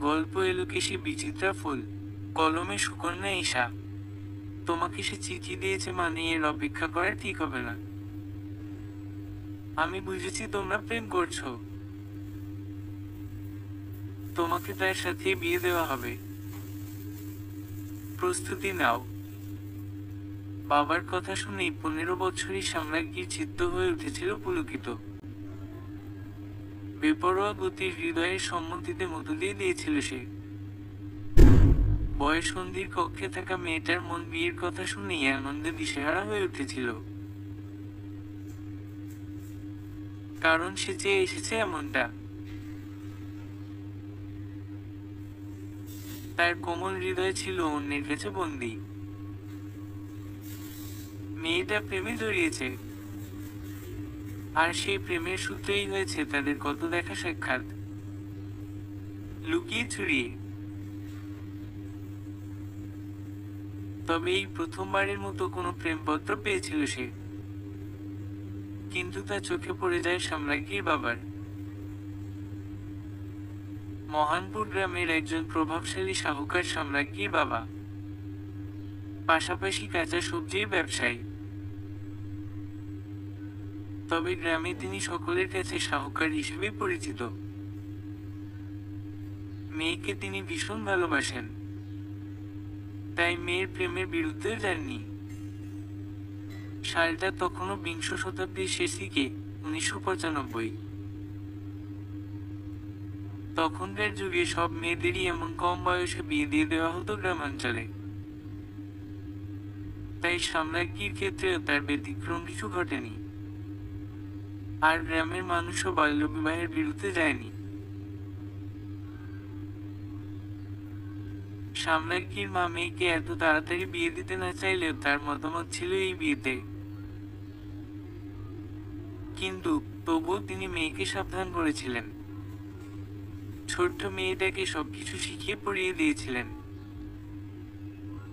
গল্প এলো কি সে বিচিত্রা ফুল, কলমে সুকন্যা ঈশা। তোমাকে সে চিঠি দিয়েছে মানে এর অপেক্ষা করা ঠিক হবে না। আমি বুঝেছি তোমরা প্রেম করছো। তোমাকে তার সাথে বিয়ে দেওয়া হবে। প্রস্তুতি নাও। বাবার কথা শুনেই 15 বছরই সাম্রাজ্ঞীর চিত্ত হয়ে উঠেছিল পুলকিত। বেপরোয়া গতির হৃদয়ের সম্মতিতে মতো দিয়ে দিয়েছিল সে। বয়ঃসন্ধির কক্ষে থাকা মেয়েটার মন বিয়ের কথা শুনেই আনন্দে দিশেহারা হয়ে উঠেছিল। কারণ সে চেয়ে এসেছে এমনটা। তার কোমল হৃদয় ছিল অন্যের কাছে বন্দী। মেয়েটা প্রেমে জড়িয়েছে, আর সেই প্রেমের সূত্রেই হয়েছে তাদের কত দেখা সাক্ষাৎ, লুকিয়ে চুরিয়ে। তবে এই প্রথমবারের মতো কোনো প্রেমপত্র পেয়েছিল সে। কিন্তু তা চোখে পড়ে যায় সাম্রাজ্ঞীর বাবার। মহানপুর গ্রামের একজন প্রভাবশালী সাহুকার সাম্রাজ্ঞীর বাবা, পাশাপাশি কাঁচা সবজির ব্যবসায়ী। তবে গ্রামে তিনি সকলের কাছে সাহুকার হিসেবে পরিচিত। মেয়েকে তিনি ভীষণ ভালোবাসেন, তাই মেয়ের প্রেমের বিরুদ্ধে যাননি। সালটা তখনও বিংশ শতাব্দীর শেষ দিকে, 1995। তখনকার যুগে সব মেয়েদেরই এমন কম বয়সে বিয়ে দিয়ে দেওয়া হতো গ্রামাঞ্চলে। তাই সাম্রাজ্ঞীর ক্ষেত্রেও তার ব্যতিক্রম কিছু ঘটেনি। আর গ্রামের মানুষও বাল্যবিবাহের বিরুদ্ধে যায়নি। সাম্রাজ্ঞীর মা মেয়েকে এত তাড়াতাড়ি বিয়ে দিতে না চাইলেও তার মতামত ছিল এই বিয়েতে। কিন্তু তবুও তিনি মেয়েকে সাবধান করেছিলেন। ছোট্ট মেয়েটাকে সবকিছু শিখিয়ে পড়িয়ে দিয়েছিলেন।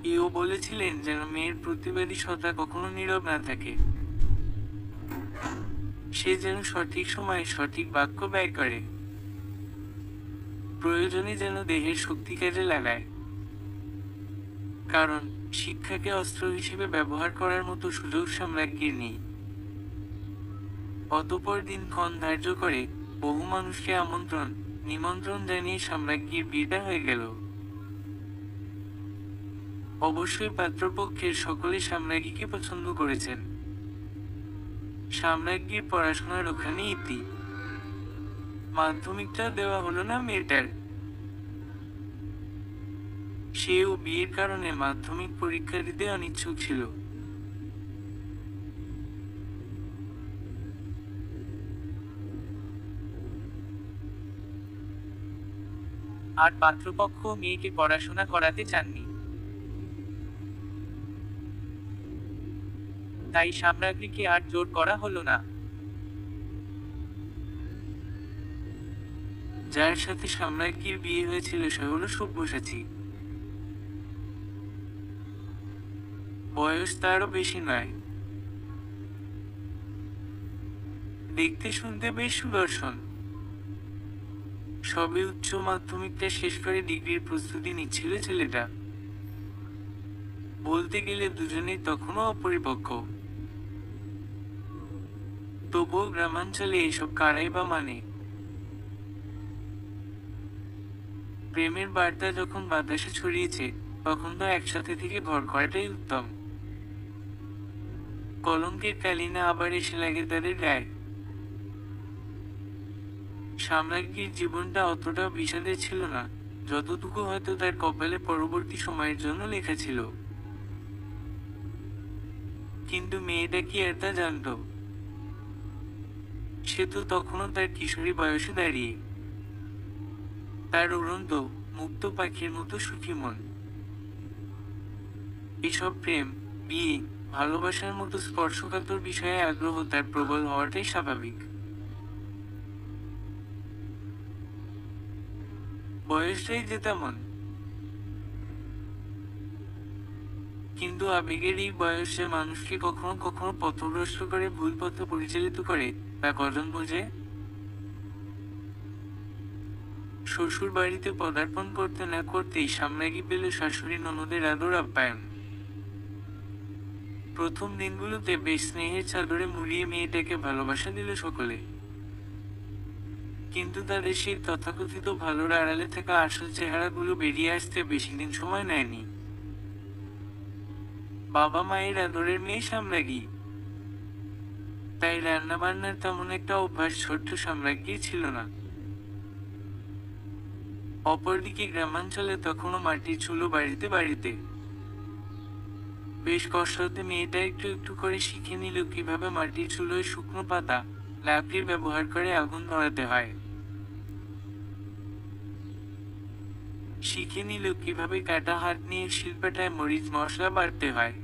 এও বলেছিলেন যেন মেয়ের প্রতিবাদী সত্তা কখনো নীরব না থাকে। সে যেন সঠিক সময়ে সঠিক বাক্য ব্যয় করে, প্রয়োজনে যেন দেহের শক্তি কাজে লাগায়। কারণ শিক্ষাকে অস্ত্র হিসেবে ব্যবহার করার মতো সুযোগ সাম্রাজ্ঞীর নেই। অতঃপর দিনক্ষণ ধার্য করে বহু মানুষকে নিমন্ত্রণ জানিয়ে সাম্রাজ্ঞীর বিয়েটা হয়ে গেল। অবশ্যই পাত্রপক্ষের সকলে সাম্রাজ্ঞীকে পছন্দ করেছেন। সাম্রাজ্ঞীর পড়াশোনার ওখানে ইতি। মাধ্যমিকটা দেওয়া হলো না মেয়েটার। সেও বিয়ের কারণে মাধ্যমিক পরীক্ষা দিতে অনিচ্ছুক ছিল। আর পাত্রপক্ষ মেয়েকে পড়াশোনা করাতে চাননি। তাই সাম্রাজ্ঞীকে আর জোর করা হলো না। যার সাথে সাম্রাজ্ঞীর বিয়ে হয়েছিল সে হলো সব্যসাচী। বয়স তারও বেশি নয়, দেখতে শুনতে বেশ সুদর্শন। সবে উচ্চ মাধ্যমিকটা শেষ করে ডিগ্রির প্রস্তুতি নিচ্ছিল ছেলেটা। বলতে গেলে দুজনেই তখনও অপরিপক্ক। তবুও গ্রামাঞ্চলে এসব কারাই বা মানে। প্রেমের বার্তা যখন বাতাসে ছড়িয়েছে, তখন তো একসাথে থেকে ঘর করাটাই উত্তম। কলঙ্কের কালিনা আবার এসে লাগে তাদের গায়ে। সাম্রাজ্ঞীর জীবনটা অতটাও বিষাদের ছিল না, যতটুকু হয়তো তার কপালে পরবর্তী সময়ের জন্য লেখা ছিল। কিন্তু মেয়েটা কি আর তা জানত? সে তো তখনও তার কিশোরী বয়সে দাঁড়িয়ে। তার উড়ন্ত মুক্ত পাখির মতো সুখী মন। এসব প্রেম, বিয়ে, ভালোবাসার মতো স্পর্শকাতর বিষয়ে আগ্রহ তার প্রবল হওয়াটাই স্বাভাবিক। বয়সটাই যে তেমন। কিন্তু আবেগের এই বয়স যে মানুষকে কখনো কখনো পথভ্রষ্ট করে ভুল পথে পরিচালিত করে, তা কজন বোঝে? শ্বশুর বাড়িতে পদার্পণ করতে না করতেই সামরাগী পেল শাশুড়ি ননদের আদর আপ্যায়ন। প্রথম দিনগুলোতে বেশ স্নেহের চাদরে মুড়িয়ে মেয়েটাকে ভালোবাসা দিল সকলে। কিন্তু তাদের সেই তথাকথিত ভালোর আড়ালে থাকা আসল চেহারাগুলো বেরিয়ে আসতে বেশি দিন সময় নেয়নি। বাবা মায়ের আদরের মেয়ে সামরাগী, তাই রান্নাবান্নার তেমন একটা অভ্যাস ছোট্ট সাম্রাজ্ঞীর ছিল না। অপরদিকে গ্রামাঞ্চলে তখনও মাটির চুলো বাড়িতে বাড়িতে। বেশ কষ্টতে মেয়েটা একটু একটু করে শিখে নিল কিভাবে মাটির চুলোয় শুকনো পাতা, লাকড়ির ব্যবহার করে আগুন ধরাতে হয়। শিখে নিল কিভাবে কাটা হাত নিয়ে শিলপাটায় মরিচ মশলা বাড়তে হয়।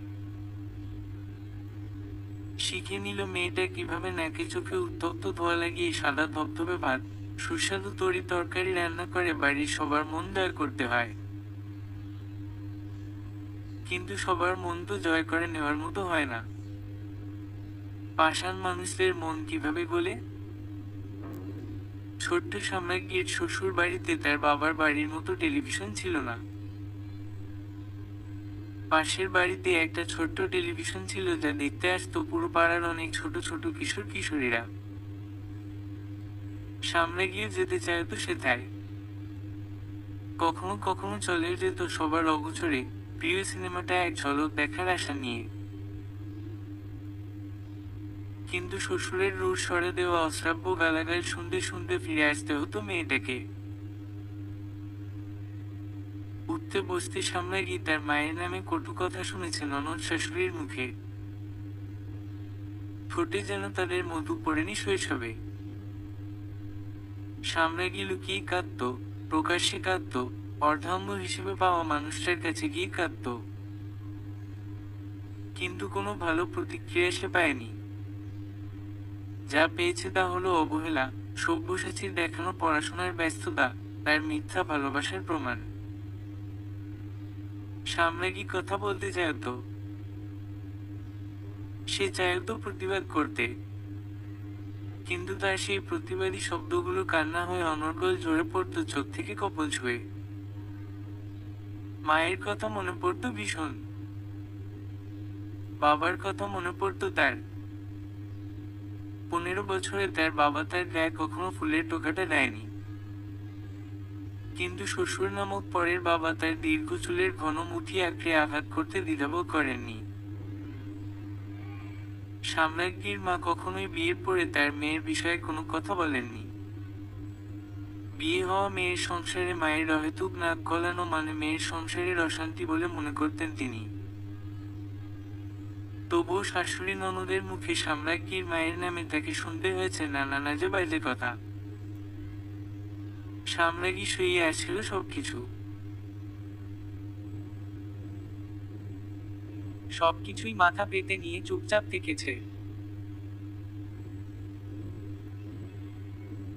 শিখে নিল মেয়েটা কিভাবে নাকে চোখে উত্তপ্ত ধোয়া লাগিয়ে সাদা ধবধবে ভাত, সুস্বাদু তরি তরকারি রান্না করে বাড়ির সবার মন জয় করতে হয়। কিন্তু সবার মন তো জয় করে নেওয়ার মতো হয় না। পাষাণ মানুষদের মন কিভাবে গলে? ছোট্ট সাম্রাজ্ঞীর শ্বশুর বাড়িতে তার বাবার বাড়ির মতো টেলিভিশন ছিল না। পাশের বাড়িতে একটা ছোট্ট টেলিভিশন ছিল যা দেখতে আসতো পুরো পাড়ার অনেক ছোট ছোট কিশোর কিশোরীরা। সামনে গিয়ে যেতে চাইতো সেটাই। কখনো কখনো চলে যেত সবার অগোচরে প্রিয় সিনেমাটা এক ঝলক দেখার আশা নিয়ে। কিন্তু শ্বশুরের রুড় স্বরে দেওয়া অশ্রাব্য গালাগাল শুনতে শুনতে ফিরে আসতে হতো মেয়েটাকে। উঠতে বসতে সামনে গিয়ে তার মায়ের নামে কটু কথা শুনেছে ননদ শাশুড়ির মুখে। ঠোঁটে যেন তাদের মধু পড়েনি শৈশবে। সামনে গিয়ে লুকিয়ে কাঁদত, প্রকাশ্যে কাঁদত, অর্ধাঙ্গ হিসেবে পাওয়া মানুষটার কাছে গিয়ে কাঁদত। কিন্তু কোনো ভালো প্রতিক্রিয়া সে পায়নি। যা পেয়েছে তা হলো অবহেলা, সব্যসাচীর দেখানো পড়াশোনার ব্যস্ততা, তার মিথ্যা ভালোবাসার প্রমাণ। সামনে কি কথা বলতে চাইত, সে চাইতো প্রতিবাদ করতে, কিন্তু তার সেই প্রতিবাদী শব্দগুলো কান্না হয়ে অনর্গল ঝরে পড়ত চোখ থেকে কপল ছুঁয়ে। মায়ের কথা মনে পড়ত ভীষণ, বাবার কথা মনে পড়ত তার। 15 বছরে তার বাবা তার গায়ে কখনো ফুলের টোকাটা দেয়নি। কিন্তু শ্বশুর নামক পরের বাবা তার দীর্ঘ চুলের ঘন মুঠি আঁকড়ে আঘাত করতে দ্বিধাবোধ করেননি। সাম্রাজ্ঞীর মা কখনোই বিয়ের পরে তার মেয়ের বিষয়ে কোনো কথা বলেননি। বিয়ে হওয়া মেয়ের সংসারে মায়ের অহেতুক নাক গলানো মানে মেয়ের সংসারের অশান্তি বলে মনে করতেন তিনি। তবুও শাশুড়ি ননদের মুখে সাম্রাজ্ঞীর মায়ের নামে তাকে শুনতে হয়েছে নানা নাজে বাজে কথা। সাম্রাজ্ঞী সইয়ে আসছিল সবকিছু। সবকিছুই মাথা পেতে নিয়ে চুপচাপ থেকেছে।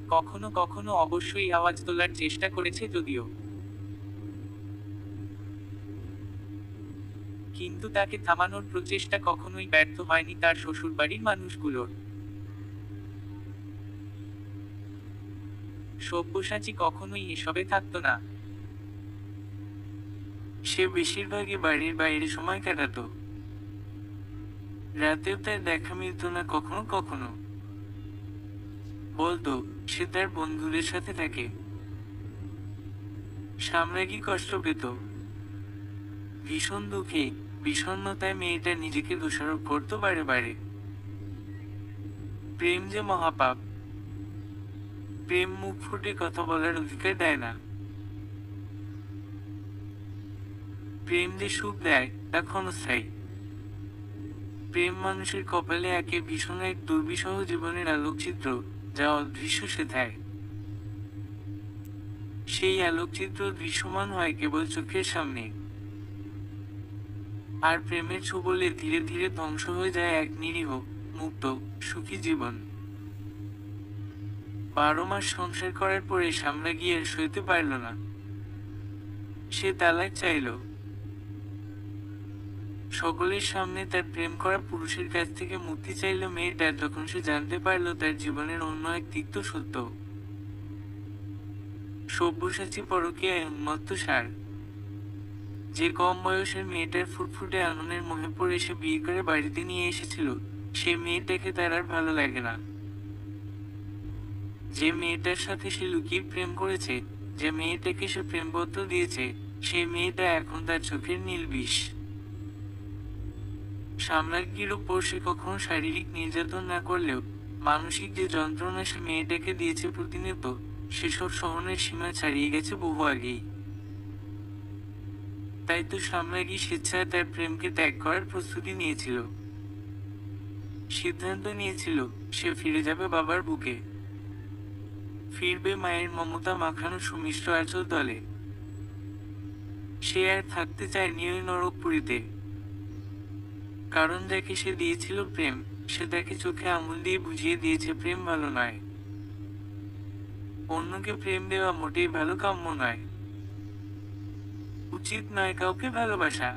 কখনো কখনো অবশ্যই আওয়াজ তোলার চেষ্টা করেছে যদিও, কিন্তু তাকে থামানোর প্রচেষ্টা কখনোই ব্যর্থ হয়নি তার শ্বশুরবাড়ির মানুষগুলোর। সব্যসাচী কখনোই এসবে থাকতো না। সে বেশিরভাগই বাড়ির বাইরে সময় কাটাতো। রাতেও তার দেখা মিলত না কখনো কখনো। বলতো সে তার বন্ধুদের সাথে থাকে। সাম্রাজ্ঞী কষ্ট পেত। ভীষণ দুঃখে, বিষণ্ণতায় মেয়েটা নিজেকে দোষারোপ করতো বারে বারে। প্রেম যে মহাপাপ। প্রেম মুখ ফুটে কথা বলার অধিকার দেয় না। প্রেম যে সুখ দেয় তা ক্ষণস্থায়ী। প্রেম মানুষের কপালে একে ভীষণ এক দুর্বিষহ জীবনের আলোকচিত্র, যা অদৃশ্য সেথায়। সেই আলোকচিত্র দৃশ্যমান হয় কেবল চোখের সামনে। আর প্রেমের ছোবলে ধীরে ধীরে ধ্বংস হয়ে যায় এক নিরীহ, মুক্ত, সুখী জীবন। 12 মাস সংসার করার পরে সাম্রাজ্ঞী আর সইতে পারল না। সে তালাক চাইল। সকলের সামনে তার প্রেম করা পুরুষের কাছ থেকে মুক্তি চাইল মেয়েটা, তখন সে জানতে পারল তার জীবনের অন্য এক তিক্ত সত্য। সব্যসাচী পরকীয়ায় উন্মত্ত সার। যে কম বয়সের মেয়েটার ফুটফুটে আননের মোহে পড়ে সে বিয়ে করে বাড়িতে নিয়ে এসেছিল, সে মেয়েটাকে তার আর ভালো লাগে না। যে মেয়েটার সাথে সে লুকিয়ে প্রেম করেছে, যে মেয়েটাকে সে প্রেমপত্র দিয়েছে, সেই মেয়েটা এখন তার চোখের নীল বিষ। সাম্রাজ্ঞীর উপর সে কখনো শারীরিক নির্যাতন না করলেও মানসিক যে যন্ত্রণা সে মেয়েটাকে দিয়েছে প্রতিনিয়ত, সেসব সহনের সীমা ছাড়িয়ে গেছে বহু আগেই। তাই তো সাম্রাজ্ঞী স্বেচ্ছায় তার প্রেমকে ত্যাগ করার প্রস্তুতি নিয়েছিল। সিদ্ধান্ত নিয়েছিল সে ফিরে যাবে বাবার বুকে, ফিরবে মায়ের মমতা মাখানো সুমিষ্ট আঁচল তলে। সে আর থাকতে চায়নি ওই নরকপুরীতে। কারণ যাকে সে দিয়েছিল প্রেম, সে তাকে চোখে আঙুল দিয়ে বুঝিয়ে দিয়েছে প্রেম ভালো নয়। অন্যকে প্রেম দেওয়া মোটেই ভালো কাম্য নয়। উচিত নয় কাউকে ভালোবাসা।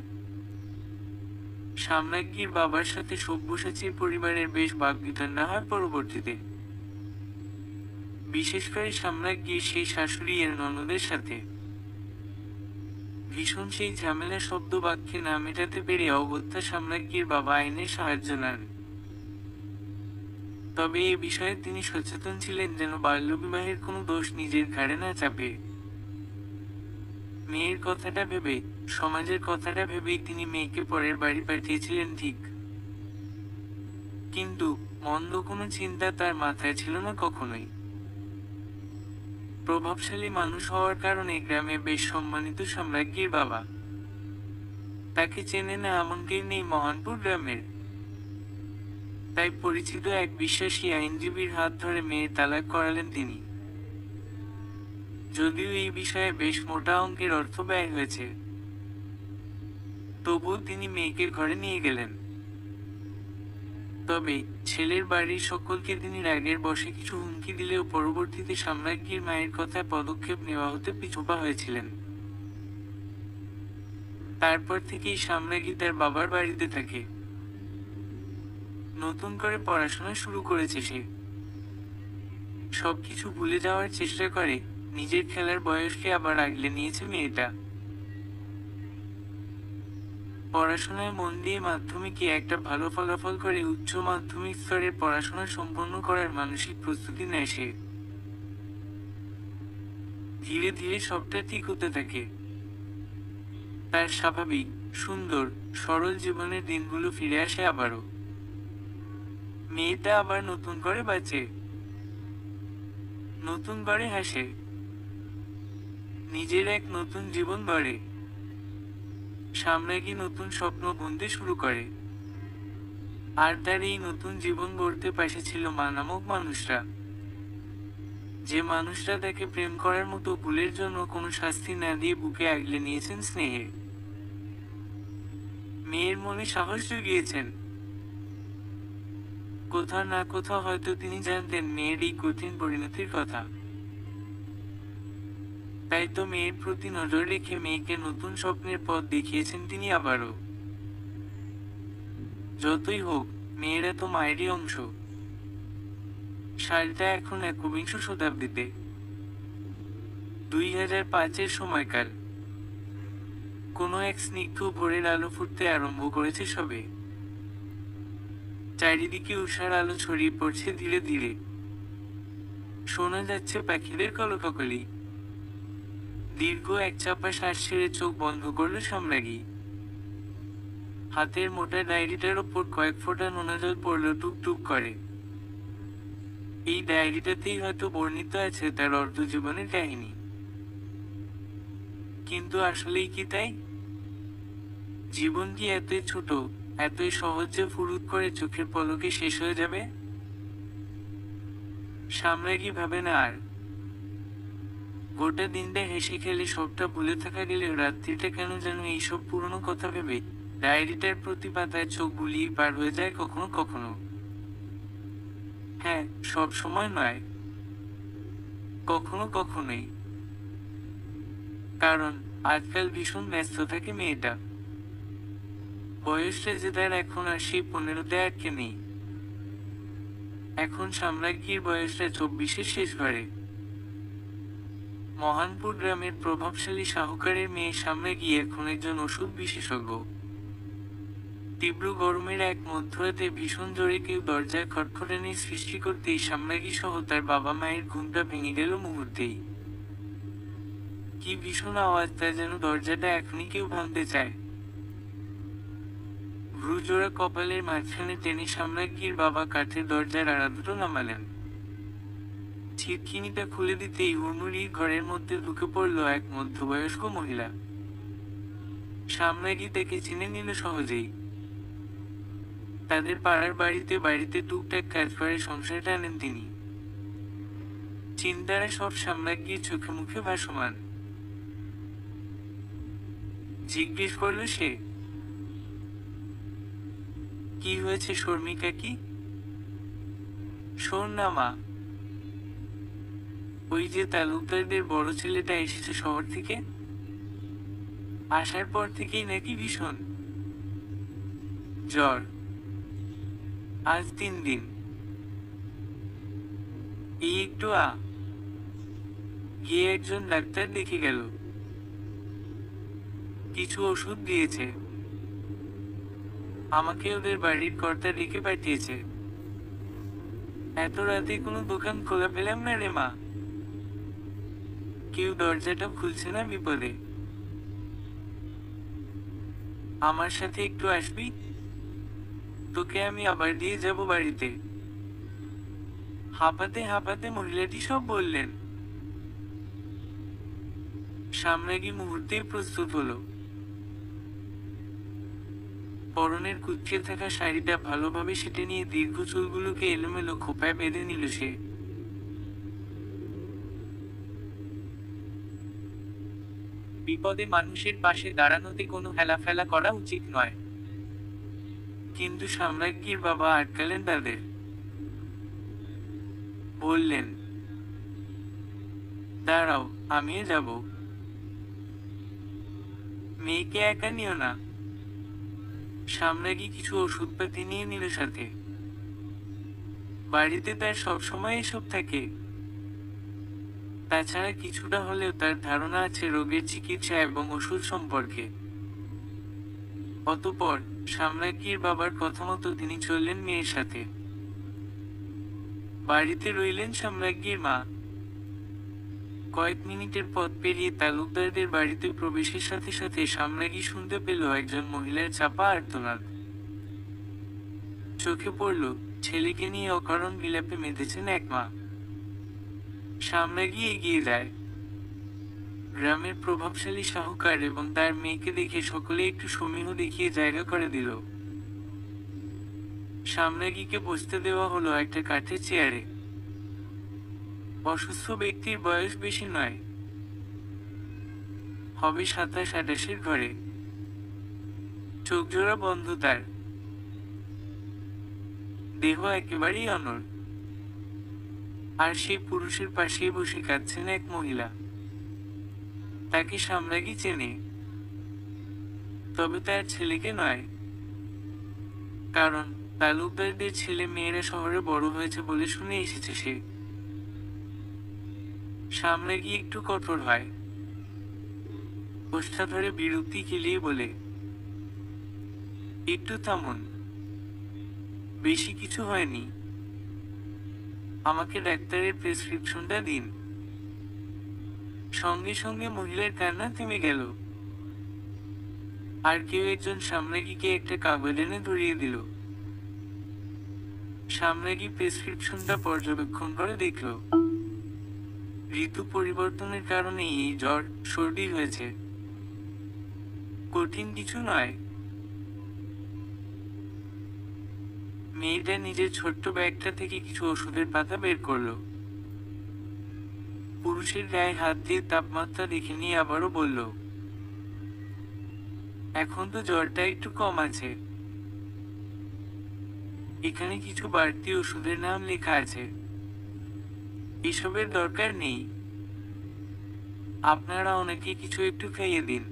সাম্রাজ্ঞীর বাবার সাথে সব্যসাচীর পরিবারের বেশ বাকবিতণ্ডা হয় পরবর্তীতে, বিশেষ করে সাম্রাজ্ঞীর সেই শাশুড়ি এর ননদের সাথে। ভীষণ সেই ঝামেলা শব্দ বাক্যে না মেটাতে পেরে অগত্যা সাম্রাজ্ঞীর বাবা আইনের সাহায্য নেন। তবে এ বিষয়ে তিনি সচেতন ছিলেন যেন বাল্যবিবাহের কোনো দোষ নিজের ঘাড়ে না চাপে। মেয়ের কথাটা ভেবে, সমাজের কথাটা ভেবেই তিনি মেয়েকে পরের বাড়ি পাঠিয়েছিলেন ঠিক। কিন্তু মন্দ কোনো চিন্তা তার মাথায় ছিল না কখনোই। প্রভাবশালী মানুষ হওয়ার কারণে গ্রামে বেশ সম্মানিত সাম্রাজ্ঞীর বাবা। তাকে চেনে না এমন কেউ নেই মহানপুর গ্রামের। তাই পরিচিত এক বিশ্বাসী আইনজীবীর হাত ধরে মেয়ের তালাক করালেন তিনি। যদিও এই বিষয়ে বেশ মোটা অঙ্কের অর্থ ব্যয় হয়েছে, তবুও তিনি মেয়েকে ঘরে নিয়ে গেলেন। তবে ছেলের বাড়ির সকলকে তিনি রাগের বশে কিছু হুমকি দিলেও পরবর্তীতে সাম্রাজ্ঞীর মায়ের কথায় পদক্ষেপ নেওয়া হতে পিছপা হয়েছিলেন। তারপর থেকেই সাম্রাজ্ঞী তার বাবার বাড়িতে থাকে। নতুন করে পড়াশোনা শুরু করেছে সে। সবকিছু ভুলে যাওয়ার চেষ্টা করে, নিজের খেলার বয়সকে আবার আগলে নিয়েছে মেয়েটা। পড়াশোনায় মন দিয়ে মাধ্যমিকে একটা ভালো ফলাফল করে উচ্চ মাধ্যমিক স্তরের পড়াশোনা সম্পন্ন করার মানসিক প্রস্তুতি নেয় সে। ধীরে ধীরে সবটা ঠিক হতে থাকে। তার স্বাভাবিক, সুন্দর, সরল জীবনের দিনগুলো ফিরে আসে আবারও। মেয়েটা আবার নতুন করে বাঁচে, নতুন করে হাসে, নিজের এক নতুন জীবন গড়ে। সাম্রাজ্ঞী নতুন স্বপ্ন বুনতে শুরু করে। আর তার এই নতুন জীবন গড়তে পাশে ছিল মা নামক মানুষরা। যে মানুষরা তাকে প্রেম করার মতো ভুলের জন্য কোনো শাস্তি না দিয়ে বুকে আগলে নিয়েছেন স্নেহে। মেয়ের মনে সাহস জুগিয়েছেন। কোথাও না কোথাও হয়তো তিনি জানতেন মেয়ের এই কঠিন পরিণতির কথা। তাই তো মেয়ের প্রতি নজর রেখে মেয়েকে নতুন স্বপ্নের পথ দেখিয়েছেন তিনি আবারও। যতই হোক, মেয়েরা তো মায়েরই অংশ। সালটা এখন একবিংশ শতাব্দীতে, 2005-এর সময়কাল। কোনো এক স্নিগ্ধ ভোরের আলো ফুটতে আরম্ভ করেছে সবে। চারিদিকে উষার আলো ছড়িয়ে পড়ছে ধীরে ধীরে। শোনা যাচ্ছে পাখিদের কলকাকলি। দীর্ঘ এক চাপা শ্বাস ছেড়ে চোখ বন্ধ করল সাম্রাজ্ঞী। হাতের মোটা ডায়েরিটার ওপর কয়েক ফোঁটা নোনা জল পড়ল টুকটুক করে। এই ডায়েরিটাতেই হয়তো বর্ণিত আছে তার অর্ধজীবনের কাহিনী। কিন্তু আসলেই কি তাই? জীবন কি এতই ছোট, এতই সহজে ফুরুত করে চোখের পলকে শেষ হয়ে যাবে? সাম্রাজ্ঞী ভাবে না আর। গোটা দিনটা হেসে খেলে সবটা ভুলে থাকা গেলেও রাত্রিটা কেন যেন এইসব পুরনো কথা ভেবে ডায়েরিটার প্রতি পাতায় চোখ বুলিয়ে পার হয়ে যায় কখনো কখনো। হ্যাঁ, সব সময় নয়, কখনো কখনোই। কারণ আজকাল ভীষণ ব্যস্ত থাকে মেয়েটা। বয়সটা যে তার এখন আর সেই 15-তে আটকে নেই। এখন সাম্রাজ্ঞীর বয়সটা 24-এর শেষ ঘরে। মহানপুর গ্রামের প্রভাবশালী সাহুকারের মেয়ে সামনে গিয়ে এখন একজন ওষুধ বিশেষজ্ঞ। তীব্র গরমের এক মধ্যরাতে ভীষণ জোরে কেউ দরজায় খটখটানি সৃষ্টি করতেই সামনাগী সহ তার বাবা মায়ের ঘুমটা ভেঙে গেল মুহূর্তেই। কি ভীষণ আওয়াজ, তা যেন দরজাটা এখনই কেউ ভাঙতে চায়। ভ্রুজোড়া কপালের মাঝখানে টেনে সামনাগীর বাবা কাঠের দরজার আড়া দুটো নামালেন। ছিটকিনিটা খুলে দিতেই হুড়মুড়ির ঘরের মধ্যে ঢুকে পড়ল এক মধ্যবয়স্ক মহিলা। সামনাগী তাকে চিনে নিল সহজেই। তাদের পাড়ার বাড়িতে বাড়িতে টুকটাক কাজ করে সংসার টানেন তিনি। চিন্তারা সব সামনাগীর চোখে মুখে ভাসমান। জিজ্ঞেস করল সে, কি হয়েছে শর্মিকা? কি শোন না মা, ওই যে তালুকদারদের বড় ছেলেটা এসেছে শহর থেকে, আসার পর থেকেই নাকি ভীষণ জ্বর, আজ 3 দিন। এই একটু গিয়ে একজন ডাক্তার দেখে গেল, কিছু ওষুধ দিয়েছে, আমাকে ওদের বাড়ির কর্তা ডেকে পাঠিয়েছে। এত রাতে কোনো দোকান খোলা পেলাম না রে মা, কেউ দরজাটা খুলছে না বিপদে। আমার সাথে একটু আসবি, তোকে আমি আবার দিয়ে যাব বাড়িতে। হাঁপাতে হাঁপাতে মহিলাটি সব বললেন। সামনাগী মুহূর্তেই প্রস্তুত হলো। পরনের কুঁচকে থাকা শাড়িটা ভালোভাবে সেটে নিয়ে দীর্ঘ চুলগুলোকে এলোমেলো খোঁপায় বেঁধে নিল সে। বিপদে মানুষের পাশে দাঁড়ানোতে কোনো হেলাফেলা করা উচিত নয়, কিন্তু সাম্রাজ্ঞীর বাবা আটকালেন তাদের। বললেন, দাঁড়াও, আমিও যাব, মেয়েকে একা নিও না। সাম্রাজ্ঞী কিছু ওষুধপাতি নিয়ে নিল সাথে। বাড়িতে তার সবসময় এসব থাকে। তাছাড়া কিছুটা হলেও তার ধারণা আছে রোগের চিকিৎসা এবং ওষুধ সম্পর্কে। অতঃপর সাম্রাজ্ঞীর বাবার কথা মতো তিনি চললেন মেয়ের সাথে। বাড়িতে রইলেন সাম্রাজ্ঞীর মা। কয়েক মিনিটের পথ পেরিয়ে তালুকদারদের বাড়িতে প্রবেশের সাথে সাথে সাম্রাজ্ঞী শুনতে পেল একজন মহিলার চাপা আর্তনাদ। চোখে পড়ল, ছেলেকে নিয়ে অকারণ বিলাপে মেতেছেন এক মা। সাম্রাজ্ঞী এগিয়ে যায়। গ্রামের প্রভাবশালী সাহুকার এবং তার মেয়েকে দেখে সকলে একটু সমীহ দেখিয়ে জায়গা করে দিল। সাম্রাজ্ঞীকে বসতে দেওয়া হলো একটা কাঠের চেয়ারে। অসুস্থ ব্যক্তির বয়স বেশি নয়, হবে 27-28-এর ঘরে। চোখজোড়া বন্ধ তার, দেহ একেবারেই অনড়। আর সেই পুরুষের পাশেই বসে কাঁদছেন এক মহিলা। তাকে সাম্রাজ্ঞী চেনে, তবে তার ছেলেকে নয়, কারণ তালুকদারদের ছেলে মেয়েরা শহরে বড় হয়েছে বলে শুনে এসেছে সে। সাম্রাজ্ঞী একটু কঠোর হয়, ওষ্ঠা ধরে বিরক্তি খেলিয়ে বলে, একটু থামুন, বেশি কিছু হয়নি, আমাকে ডাক্তারের প্রেসক্রিপশনটা দিন। সঙ্গে সঙ্গে মহিলার কান্না থেমে গেল। আর কেউ একজন সাম্রাজ্ঞীকে একটা কাগজ এনে ধরিয়ে দিল। সাম্রাজ্ঞী প্রেসক্রিপশনটা পর্যবেক্ষণ করে দেখল, ঋতু পরিবর্তনের কারণে এই জ্বর সর্দি হয়েছে, কঠিন কিছু নয়। মেয়েটা নিজের ছোট্ট ব্যাগটা থেকে কিছু ওষুধের পাতা বের করলো। পুরুষের গায়ে হাত দিয়ে তাপমাত্রা দেখে নিয়ে আবারও বলল, এখন তো জ্বরটা একটু কম আছে। এখানে কিছু বাড়তি ওষুধের নাম লেখা আছে, এসবের দরকার নেই, আপনারা অনেকে কিছু একটু খাইয়ে দিন,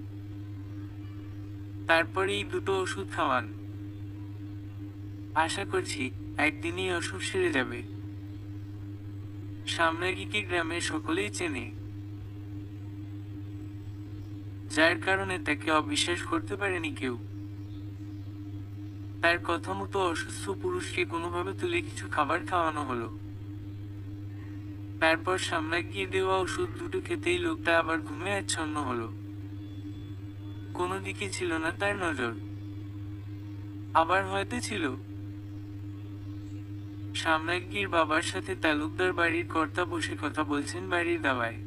তারপরে এই দুটো ওষুধ খাওয়ান। আশা করছি একদিনই অসুখ সেরে যাবে। সাম্রাজ্ঞীকে গ্রামের সকলেই চেনে। যার কারণে তাকে অবিশ্বাস করতে পারেনি কেউ। তার কথা মতো অসুস্থ পুরুষকে কোনোভাবে তুলে কিছু খাবার খাওয়ানো হলো। তারপর সামনে গিয়ে দেওয়া ওষুধ দুটো খেতেই লোকটা আবার ঘুমে আচ্ছন্ন হলো। কোনো দিকে ছিল না তার নজর। আবার হয়তো ছিল সামনাগীর বাবার সাথে তালুকদার বাড়ির কর্তা বসে কথা বলছেন বাড়ির দাওয়ায়।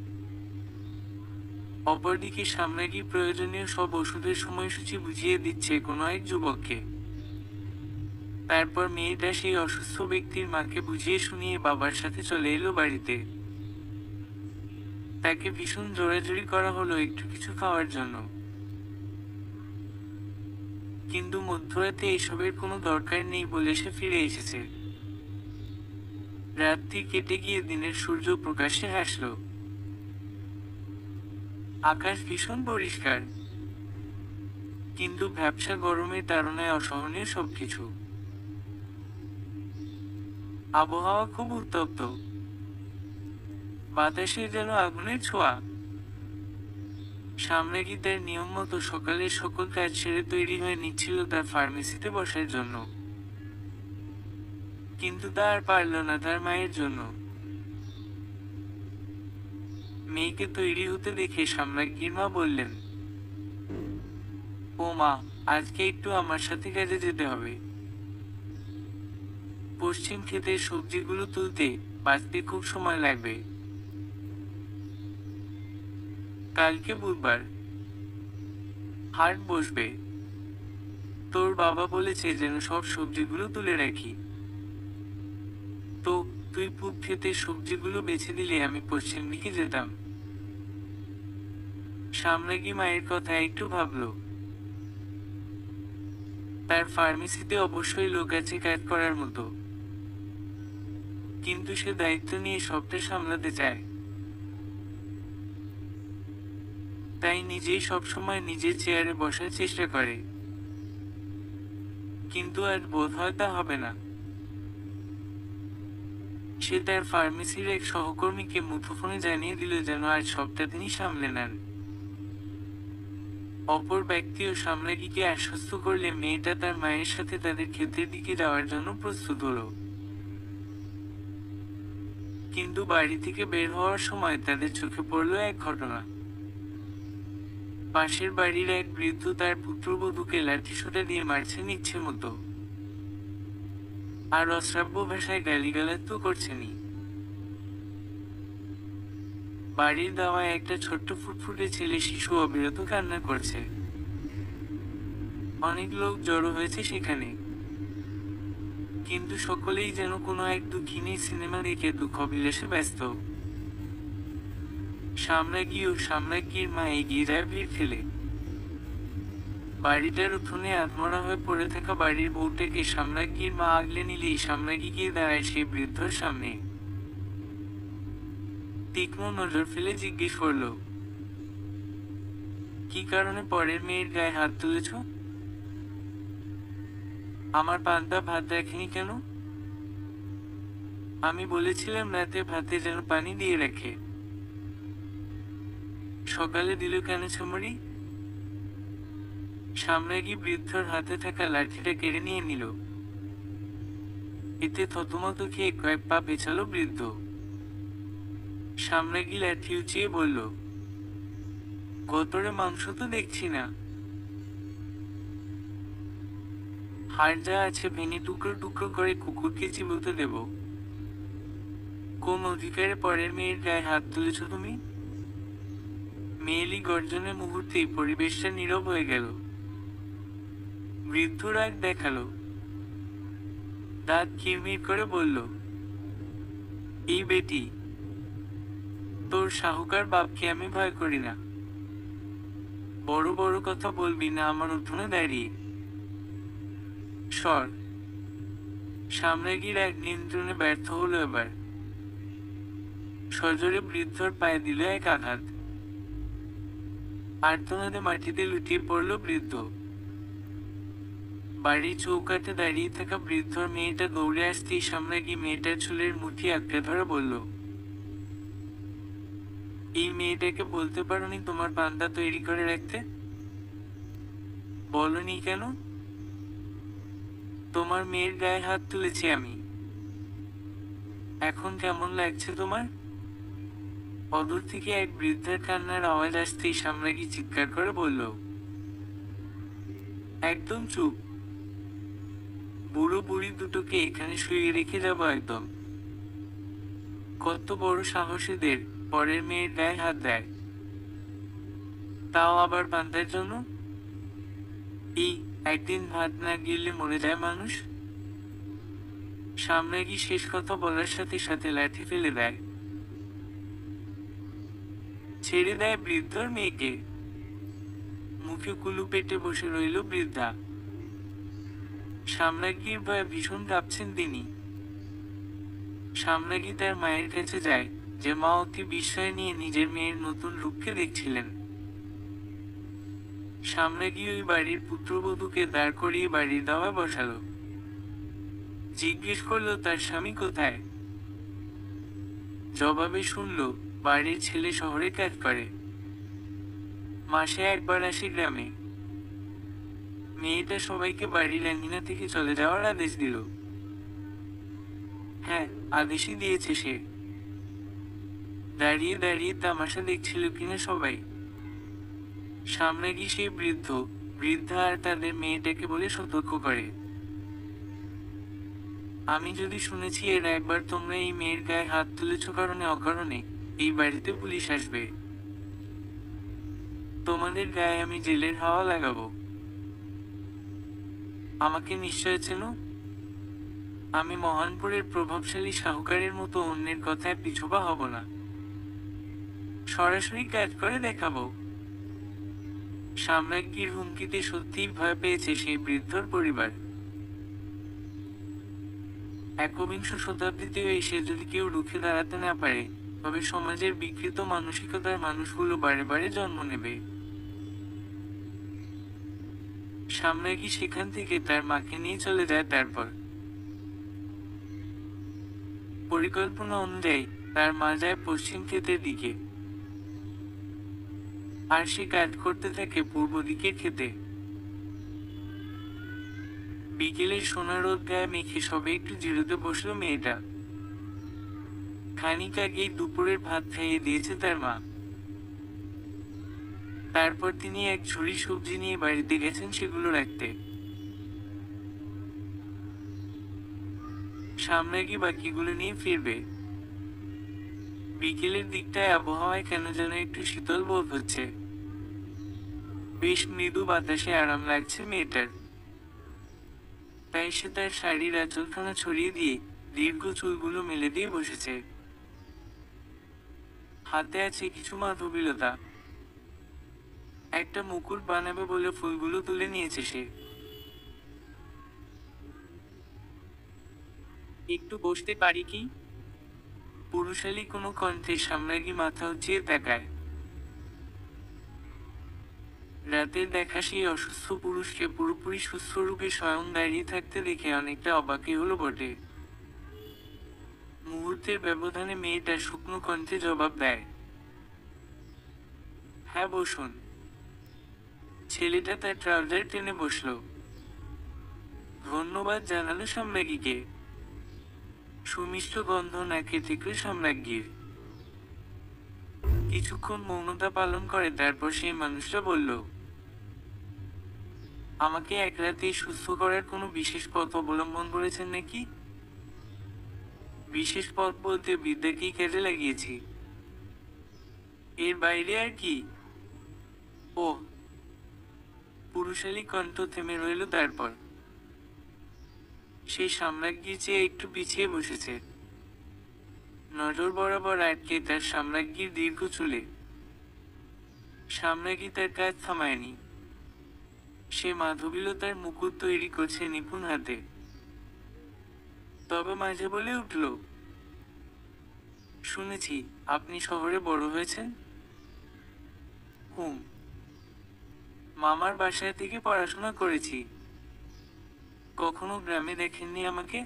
অপরদিকে সামনাগী প্রয়োজনীয় সব ওষুধের সময়সূচি বুঝিয়ে দিচ্ছে কোনো এক যুবককে। তারপর মেয়েটা সেই অসুস্থ ব্যক্তির মাকে বুঝিয়ে শুনিয়ে বাবার সাথে চলে এলো বাড়িতে। তাকে ভীষণ জোরাজুরি করা হলো একটু কিছু খাওয়ার জন্য। কিন্তু মধ্যরাতে এসবের কোনো দরকার নেই বলে সে ফিরে এসেছে। রাত্রি কেটে গিয়ে দিনের সূর্য প্রকাশে আসলো। আকাশ ভীষণ পরিষ্কার, কিন্তু ভ্যাপসা গরমের তাড়নায় অসহনীয় সবকিছু। আবহাওয়া খুব উত্তপ্ত, বাতাসে যেন আগুনের ছোঁয়া। সামনাগী তার নিয়ম মতো সকালের সকল কাজ সেরে তৈরি হয়ে নিচ্ছিল তার ফার্মেসিতে বসার জন্য। কিন্তু তা আর পারল না তার মায়ের জন্য। মেয়েকে তৈরি হতে দেখে সামনাগীর মা বললেন, ও মা, আজকে একটু আমার সাথে কাজে যেতে হবে। পশ্চিম ক্ষেতের সবজিগুলো তুলতে বাঁচতে খুব সময় লাগবে। কালকে বুধবার, হাট বসবে। তোর বাবা বলেছে যেন সব সবজিগুলো তুলে রাখি। তো তুই পূব ক্ষেতের সবজিগুলো বেছে দিলে আমি পশ্চিম দিকে যেতাম। সামনাগী মায়ের কথা একটু ভাবলো। তার ফার্মেসিতে অবশ্যই লোক আছে কাজ করার মতো, কিন্তু সে দায়িত্ব নিয়ে সবটা সামলাতে চায়। তাই নিজেই সবসময় নিজের চেয়ারে বসার চেষ্টা করে। কিন্তু আজ বোধ হয় তা হবে না। সে তার ফার্মেসির এক সহকর্মীকে মুঠোফোনে জানিয়ে দিল যেন আজ সবটা তিনি সামলে নেন। অপর ব্যক্তিও সামনাগীকে আশ্বস্ত করলে মেয়েটা তার মায়ের সাথে তাদের ক্ষেতের দিকে যাওয়ার জন্য প্রস্তুত হলো। কিন্তু বাড়ি থেকে বের হওয়ার সময় তাদের চোখে পড়ল এক ঘটনা। পাশের বাড়ির এক বৃদ্ধ তার পুত্রবধূকে লাঠিসোঁটা দিয়ে মারছেন ইচ্ছে মতো, আর অশ্রাব্য ভাষায় গালিগালাজ তো করছেনই। বাড়ির দাওয়ায় একটা ছোট্ট ফুটফুটে ছেলে শিশু অবিরত কান্না করছে। অনেক লোক জড়ো হয়েছে সেখানে, কিন্তু সকলেই যেন কোনো এক দুঃখিনী সিনেমা দেখে দুঃখ বিলাসে ব্যস্ত। সামনাগী ও সামনাগীর মা এগিয়ে যায় ভিড় ঠেলে। বাড়িটার উঠোনে আধমরা হয়ে পড়ে থাকা বাড়ির বউটাকে সামনাগীর মা আগলে নিলেই সামনাগী গিয়ে দাঁড়ায় সেই বৃদ্ধর সামনে। তীক্ষ্ণ নজর ফেলে জিজ্ঞেস করল, কি কারণে পরের মেয়ের গায়ে হাত তুলেছ? আমার পান্তা ভাত দেখেনি কেন? আমি বলেছিলাম রাতে ভাতে যেন পানি দিয়ে রাখে, সকালে দিল কেন ছমরি? সামনাগী বৃদ্ধর হাতে থাকা লাঠিটা কেড়ে নিয়ে নিল। এতে থতমত খেয়ে কয়েক পা পেছালো বৃদ্ধ। সামনাগী লাঠি উঁচিয়ে বলল, গতরে মাংস তো দেখছি না, হাড় যা আছে ভেঙে টুকরো টুকরো করে কুকুরকে চিবোতে দেব। কোন অধিকারে পরের মেয়ের গায়ে হাত তুলেছ তুমি? মেয়েলি গর্জনের মুহূর্তেই পরিবেশটা নীরব হয়ে গেল। বৃদ্ধ রাগ দেখালো, দাঁত কিরমির করে বলল, এই বেটি, তোর শাহুকার বাপকে আমি ভয় করি না। বড় বড় কথা বলবি না আমার উঠোনে দাঁড়িয়ে। সর। সামনাগীর এক নিয়ন্ত্রণে ব্যর্থ হলো এবার। সজোরে বৃদ্ধর পায়ে দিল এক আঘাত। আর্তনাদে মাটিতে লুটিয়ে পড়ল বৃদ্ধ। বাড়ির চৌকাঠে দাঁড়িয়ে থাকা বৃদ্ধর মেয়েটা দৌড়ে আসতেই সামনাগী মেয়েটার চুলের মুঠি আঁকড়ে ধরে বলল, এই মেয়েটাকে বলতে পারোনি তোমার বান্দা তৈরি করে রাখতে? বলনি কেন? তোমার মেয়ের গায়ে হাত তুলেছি আমি। এখন কেমন লাগছে তোমার? অদূর থেকে এক বৃদ্ধার কান্নার আওয়াজ আসতেই সাম্রাজ্ঞী চিৎকার করে বলল, একদম চুপ! বুড়ো বুড়ি দুটোকে এখানে শুয়ে রেখে যাবো একদম? কত বড় সাহস এদের, পরের মেয়ের গায়ে হাত দেয়, তাও আবার বান্দার জন্য! এই, একদিন ভাত না গিললে মরে যায় মানুষ। সাম্রাজ্ঞী শেষ কথা বলার সাথে সাথে লাঠি ফেলে দেয়, ছেড়ে দেয় বৃদ্ধর মেয়েকে। মুখে কুলু পেটে বসে রইল বৃদ্ধা। সাম্রাজ্ঞীর ভয়ে ভীষণ কাঁপছেন তিনি। সাম্রাজ্ঞী তার মায়ের কাছে যায়, যে মা অতি বিস্ময় নিয়ে নিজের মেয়ের নতুন রূপকে দেখছিলেন। সাম্রাজ্ঞী ওই বাড়ির পুত্রবধূকে দাঁড় করিয়ে বাড়ির দাওয়ায় বসালো। জিজ্ঞেস করলো তার স্বামী কোথায়। জবাবে শুনল, বাড়ির ছেলে শহরে কাজ করে, মাসে একবার আসে গ্রামে। মেয়েটা সবাইকে বাড়ির আঙিনা থেকে চলে যাওয়ার আদেশ দিল। হ্যাঁ, আদেশই দিয়েছে সে। দাঁড়িয়ে দাঁড়িয়ে তামাশা দেখছিল কিনা সবাই। সাম্রাজ্ঞী সেই বৃদ্ধা আর তাদের মেয়েটাকে বলে সতর্ক করে, আমি যদি শুনেছি এর একবার তোমরা এই মেয়ের গায়ে হাত তুলেছ কারণে অকারণে, এই বাড়িতে পুলিশ আসবে। তোমাদের গায়ে আমি জেলের হাওয়া লাগাবো। আমাকে নিশ্চয় চেনো? আমি মহানপুরের প্রভাবশালী শাহুকারের মতো অন্যের কথায় পিছুপা হব না, সরাসরি কাজ করে দেখাবো। সাম্রাজ্ঞীর হুমকিতে সত্যিই ভয় পেয়েছে সেই বৃদ্ধর পরিবার। একবিংশ শতাব্দীতেও এসে যদি কেউ রুখে দাঁড়াতে না পারে, তবে সমাজের বিকৃত মানসিকতার মানুষগুলো বারে বারে জন্ম নেবে। সাম্রাজ্ঞী সেখান থেকে তার মাকে নিয়ে চলে যায়। তারপর পরিকল্পনা অনুযায়ী তার মা যায় পশ্চিম ক্ষেতের দিকে, আর সে কাজ করতে থাকে পূর্ব দিকের ক্ষেতে। বিকেলের সোনা রোদ গায়ে মেখে সবে একটু জিরোতে বসলো মেয়েটা। খানিক আগেই দুপুরের ভাত খাইয়ে দিয়েছে তার মা। তারপর তিনি এক ঝুড়ি সবজি নিয়ে বাড়িতে গেছেন সেগুলো রাখতে। সাম্রাজ্ঞী বাকিগুলো নিয়ে ফিরবে। বিকেলের দিকটায় আবহাওয়ায় কেন যেন একটু শীতল বোধ হচ্ছে। বেশ মৃদু বাতাসে আরাম লাগছে মেয়েটার। তাই সে তার শাড়ির আঁচলখানা ছড়িয়ে দিয়ে দীর্ঘ চুলগুলো মেলে দিয়ে বসেছে। হাতে আছে কিছু মাধবীলতা। একটা মুকুট বানাবে বলে ফুলগুলো তুলে নিয়েছে সে। একটু বসতে পারি কি? পুরুষালী কোনো কণ্ঠে সাম্রাজ্ঞী মাথা উঁচিয়ে তাকায়। রাতের দেখা সেই অসুস্থ পুরুষকে পুরোপুরি সুস্থ রূপে স্বয়ং দাঁড়িয়ে থাকতে দেখে অনেকটা অবাকই হলো বটে। মুহূর্তের ব্যবধানে মেয়েটা শুকনো কণ্ঠে জবাব দেয়, হ্যাঁ বসুন। ছেলেটা তার ট্রাউজার টেনে বসল। ধন্যবাদ জানালো সাম্রাজ্ঞীকে। সুমিষ্ট গন্ধ নাকে ঠেকল সাম্রাজ্ঞীর। কিছুক্ষণ মৌনতা পালন করে তারপর সেই মানুষটা বলল, আমাকে এক রাতেই সুস্থ করার কোনো বিশেষ পথ অবলম্বন করেছেন নাকি? বিশেষ পথ বলতে বিদ্যাকেই কাজে লাগিয়েছি, এর বাইরে আর কি? ও! পুরুষালী কণ্ঠ থেমে রইল। তারপর সেই সাম্রাজ্ঞীর চেয়ে একটু পিছিয়ে বসেছে, নজর বরাবর আটকে তার সাম্রাজ্ঞীর দীর্ঘ চুলে। সাম্রাজ্ঞী তার কাজ থামায়নি। সে মাধবীলতার মুকুট তৈরি করছে নিপুণ হাতে। তবে মাঝে বলে উঠল, শুনেছি আপনি শহরে বড় হয়েছেন। হুম, মামার বাসায় থেকে পড়াশোনা করেছি। কখনো গ্রামে দেখেননি আমাকে?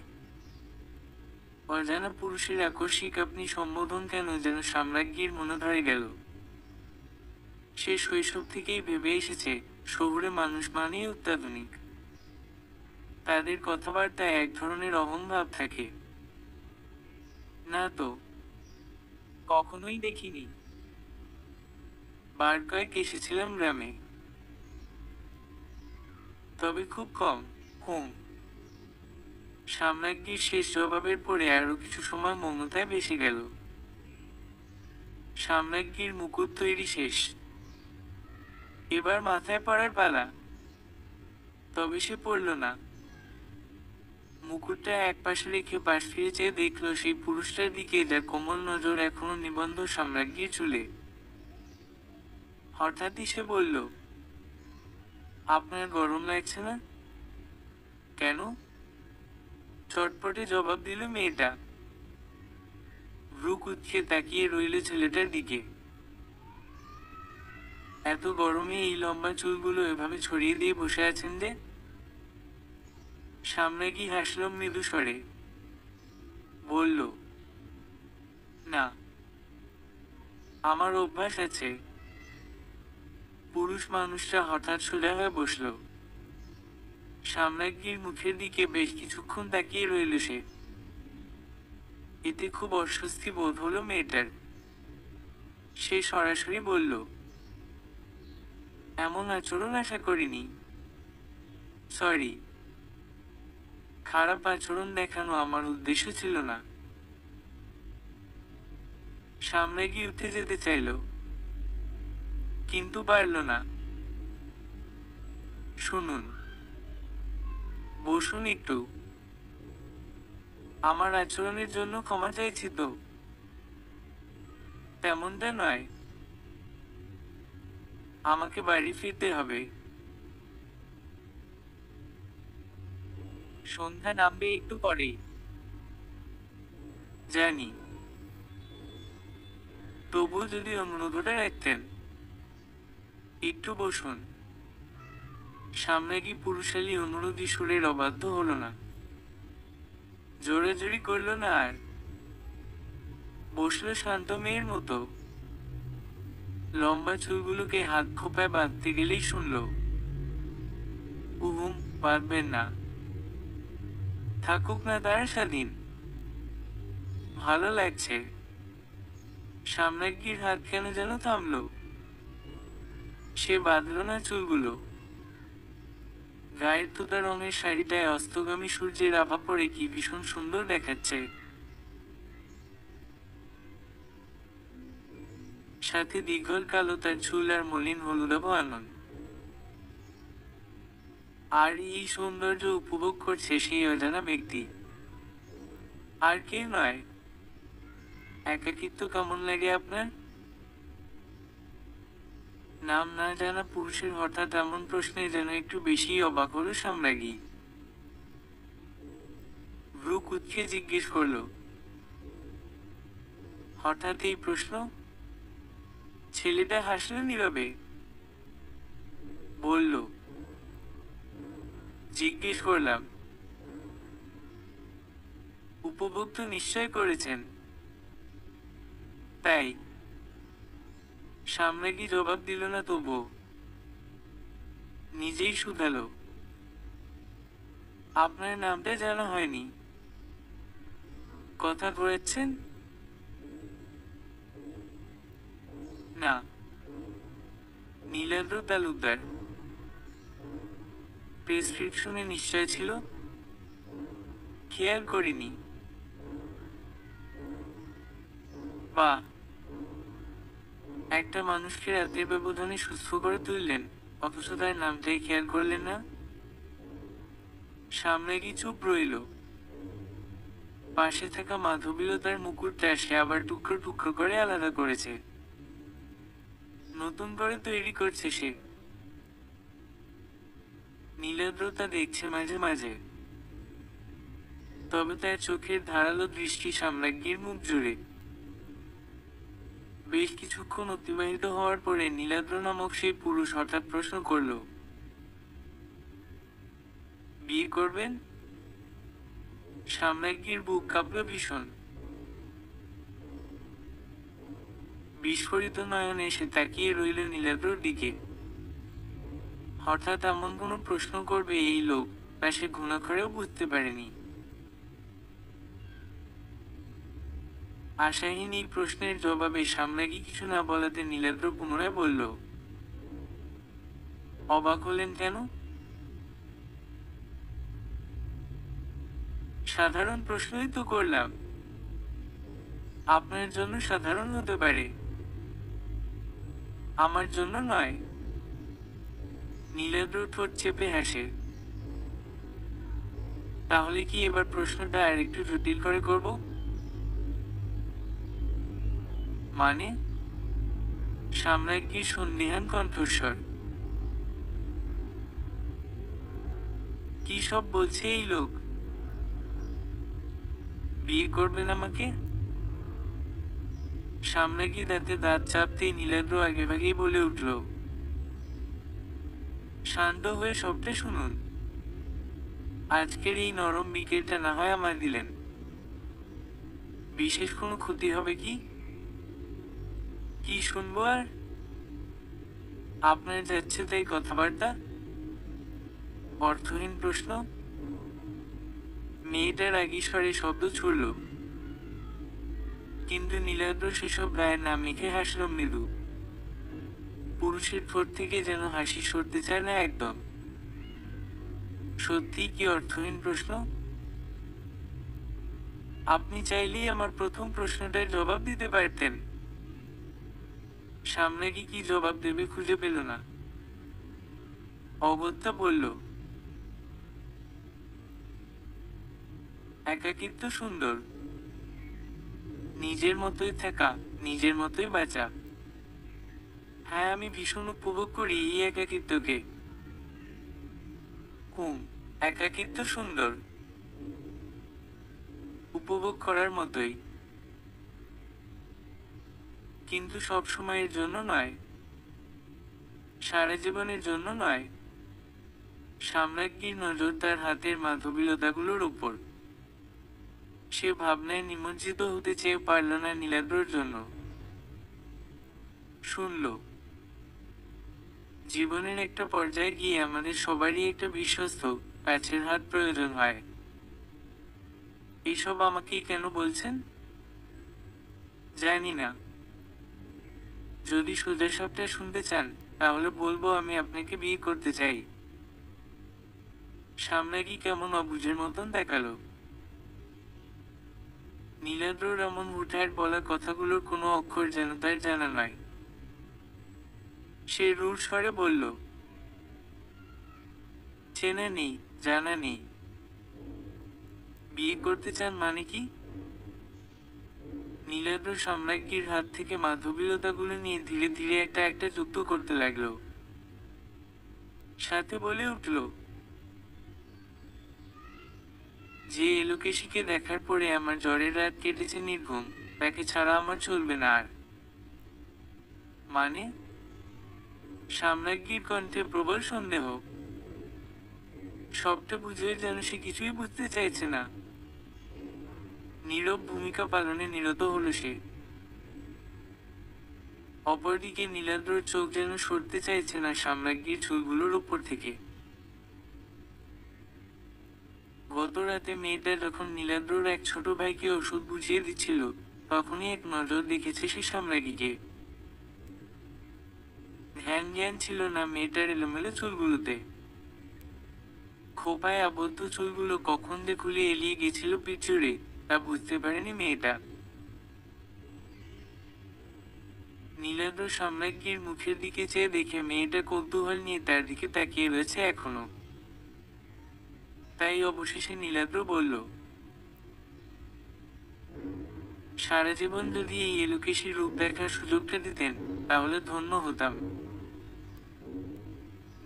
অজানা পুরুষের আকস্মিক আপনি সম্বোধন কেন যেন সাম্রাজ্ঞীর মনে ধরে গেল। সে শৈশব থেকেই ভেবে এসেছে, শহুরে মানুষ মানেই অত্যাধুনিক। তাদের কথাবার্তায় এক ধরনের অহংভাব থাকে। না তো, কখনোই দেখিনি। বার কয়েক এসেছিলাম গ্রামে, তবে খুব কম। হুম। সাম্রাজ্ঞীর শেষ জবাবের পরে আরো কিছু সময় মৌনতায় বেশি গেল। সাম্রাজ্ঞীর মুকুট তৈরি শেষ, এবার মাথায় পড়ার পালা। তবে সে পড়ল না। মুকুটটা এক পাশে রেখে পাশ ফিরে চেয়ে দেখল সেই পুরুষটার দিকে, যার কোমল নজর এখনো নিবন্ধ সাম্রাজ্ঞীর চুলে। হঠাৎই সে বলল, আপনার গরম লাগছে না? কেন? চটপটে জবাব দিল মেয়েটা। ভ্রু কুঁচকে তাকিয়ে রইল ছেলেটার দিকে। এত গরমে এই লম্বা চুলগুলো এভাবে ছড়িয়ে দিয়ে বসে আছেন যে? সাম্রাজ্ঞী হাসল মৃদু স্বরে। বলল, না, আমার অভ্যাস আছে। পুরুষ মানুষটা হঠাৎ সোজা হয়ে বসল। সাম্রাজ্ঞীর মুখের দিকে বেশ কিছুক্ষণ তাকিয়ে রইল সে। এতে খুব অস্বস্তি বোধ হলো মেয়েটার। সে সরাসরি বলল, এমন আচরণ আশা করিনি। সরি। খারাপ আচরণ দেখানো আমার উদ্দেশ্য ছিল না। সাম্রাজ্ঞী উঠে যেতে চাইল, কিন্তু পারল না। শুনুন, বসুন একটু। আমার আচরণের জন্য ক্ষমা চাইছি তো? তেমনটা নয়। আমাকে বাড়ি ফিরতে হবে। সন্ধ্যা নামবে একটু পরেই। জানি, তবুও যদি অনুরোধটা রাখতেন। একটু বসুন। সাম্রাজ্ঞী পুরুষালী অনুরোধী সুরের অবাধ্য হল না। জোরাজুরি করল না আর। বসল শান্ত মেয়ের মতো। লম্বা চুলগুলোকে হাত খোঁপায় বাঁধতে গেলেই শুনল, উহুম, বাঁধবেন না। থাকুক না তার স্বাধীন। ভালো লাগছে। সাম্রাজ্ঞীর হাত কেন যেন থামল। সে বাঁধল না চুলগুলো। গায়ের তুতা রঙের শাড়িটায় অস্তগামী সূর্যের আভা পড়ে কি ভীষণ সুন্দর দেখাচ্ছে। সাথে দীর্ঘল কালো তার চুল আর মলিন হলুদাভ আনন। আর এই সৌন্দর্য উপভোগ করছে সেই অজানা ব্যক্তি। আর কেউ নয়। একাকিত্ব কেমন লাগে আপনার? নাম না জানা পুরুষের হঠাৎ এমন প্রশ্নে যেন একটু বেশি অবাক হলো সাম্রাজ্ঞী। ভ্রু কুঁচকে জিজ্ঞেস করল, হঠাৎ এই প্রশ্ন? ছেলেটা হাসল নীরবে। বলল, জিজ্ঞেস করলাম। উপভোগ তো নিশ্চয় করেছেন। তাই। সাম্রাজ্ঞী জবাব দিল না তবুও। নিজেই শুধালো, আপনার নামটা জানা হয়নি। কথা ঘোরাচ্ছেন? না। নীলেন্দ্র তালুকদার। প্রেসক্রিপশনে নিশ্চয় ছিল। খেয়াল করিনি। বা, একটা মানুষকে রাতের ব্যবধানে সুস্থ করে তুললেন, অথচ তার নামটাই খেয়াল করলেন না। সামনে চুপ রইল। পাশে থাকা মাধবীও তার মুকুটটা সে আবার টুকরো টুকরো করে আলাদা করেছে। নতুন করে তৈরি করছে সে। নীলেন্দ্র তা দেখছে মাঝে মাঝে। তবে তার চোখের ধারালো দৃষ্টি সাম্রাজ্ঞীর মুখ জুড়ে। বেশ কিছুক্ষণ অতিবাহিত হওয়ার পরে নীলাদ্র নামক সেই পুরুষ হঠাৎ প্রশ্ন করল, বিয়ে করবেন? সাম্রাজ্ঞীর বুক কাঁপল ভীষণ। বিস্ফোরিত নয়নে সে তাকিয়ে রইল নীলাদ্রর দিকে। হঠাৎ এমন কোনো প্রশ্ন করবে এই লোক তা সে ঘুণাক্ষরেও বুঝতে পারেনি। আশাহীন এই প্রশ্নের জবাবে সাম্রাজ্ঞী কিছু না বলাতে নীলাদ্র পুনরায় বলল, অবাক হলেন কেন? সাধারণ প্রশ্নই তো করলাম। আপনার জন্য সাধারণ হতে পারে, আমার জন্য নয়। নীলাদ্র ঠোঁট চেপে হাসে। তাহলে কি এবার প্রশ্নটা আর একটু জটিল করে করব? মানে? সাম্রাজ্ঞীর সন্দিহান কণ্ঠস্বর। কি সব বলছে এই লোক? বিয়ে করবেন আমাকে? সাম্রাজ্ঞী দাঁতে দাঁত চাপতেই নীলাদ্র আগেভাগেই বলে উঠল, শান্ত হয়ে সবটা শুনুন। আজকের এই নরম বিকেলটা না হয় আমায় দিলেন। বিশেষ কোনো ক্ষতি হবে কি? কি শুনবো আর? আপনার যাচ্ছে তাই কথাবার্তা? অর্থহীন প্রশ্ন? মেয়েটার রাগী স্বরে শব্দ ছুড়ল। কিন্তু নীলাদ্র সেসব গায়ে না মেখে হাসল মৃদু। পুরুষের ঠোঁট থেকে যেন হাসি সরতে চায় না একদম। সত্যি কি অর্থহীন প্রশ্ন? আপনি চাইলেই আমার প্রথম প্রশ্নটার জবাব দিতে পারতেন। সামনে কি জবাব দেবে খুঁজে পেল না। অগত্যা বলল, একাকিত্ব সুন্দর। নিজের মতোই থাকা, নিজের মতোই বাঁচা। হ্যাঁ, আমি ভীষণ উপভোগ করি এই একাকিত্বকে। হুম, একাকিত্ব সুন্দর, উপভোগ করার মতোই। কিন্তু সব সময়ের জন্য নয়, সারা জীবনের জন্য নয়। সাম্রাজ্ঞীর নজর তার হাতের মাধবীলতাগুলোর উপর। সে ভাবনায় নিমজ্জিত হতে চেয়ে পারল না নীলাদ্রর জন্য। শুনল, জীবনের একটা পর্যায়ে গিয়ে আমাদের সবারই একটা বিশ্বস্ত কাছের হাত প্রয়োজন হয়। এইসব আমাকেই কেন বলছেন? জানি না। যদি সোজা সবটা শুনতে চান তাহলে বলবো আমি আপনাকে বিয়ে করতে চাই। সামনাকি কেমন অবুঝের মতন দেখালো। নীলাদ্রর এমন হুটহাট বলা কথাগুলোর কোনো অক্ষর যেন তার জানা নয়। সে রূঢ় স্বরে বলল, চেনা নেই, জানা নেই। বিয়ে করতে চান মানে কি? নীলাদ্র সাম্রাজ্ঞীর হাত থেকে মাধবীলতাগুলো নিয়ে ধীরে ধীরে একটা একটা যুক্ত করতে লাগলো। সাথে বলে উঠল, যে এলোকেশীকে দেখার পরে আমার জ্বরের রাত কেটেছে নির্ঘুম, তাকে ছাড়া আমার চলবে না আর। মানে? সাম্রাজ্ঞীর কণ্ঠে প্রবল সন্দেহ। সবটা বুঝে যেন সে কিছুই বুঝতে চাইছে না। নীরব ভূমিকা পালনে নিরত হলো সে। অপরদিকে নীলাদ্রর চোখ যেন সরতে চাইছে না সাম্রাজ্ঞীর চুলগুলোর উপর থেকে। গত রাতে মেয়েটা যখন নীলাদ্রর এক ছোট ভাইকে ওষুধ বুঝিয়ে দিচ্ছিল, তখনই এক নজর দেখেছে সে সাম্রাজ্ঞীকে। ধ্যান জ্ঞান ছিল না মেয়েটার এলোমেলো চুলগুলোতে। খোপায় আবদ্ধ চুলগুলো কখন যে খুলে এলিয়ে গেছিল পিছুড়ে, তা বুঝতে পারেনি মেয়েটা। নীলাদ্র সাম্রাজ্ঞীর মুখের দিকে চেয়ে দেখে মেয়েটা কৌতূহল নিয়ে তার দিকে তাকিয়ে রয়েছে এখনো। তাই অবশেষে নীলাদ্র বলল, সারা জীবন যদি এই এলোকেশী রূপ দেখার সুযোগটা দিতেন তাহলে ধন্য হতাম।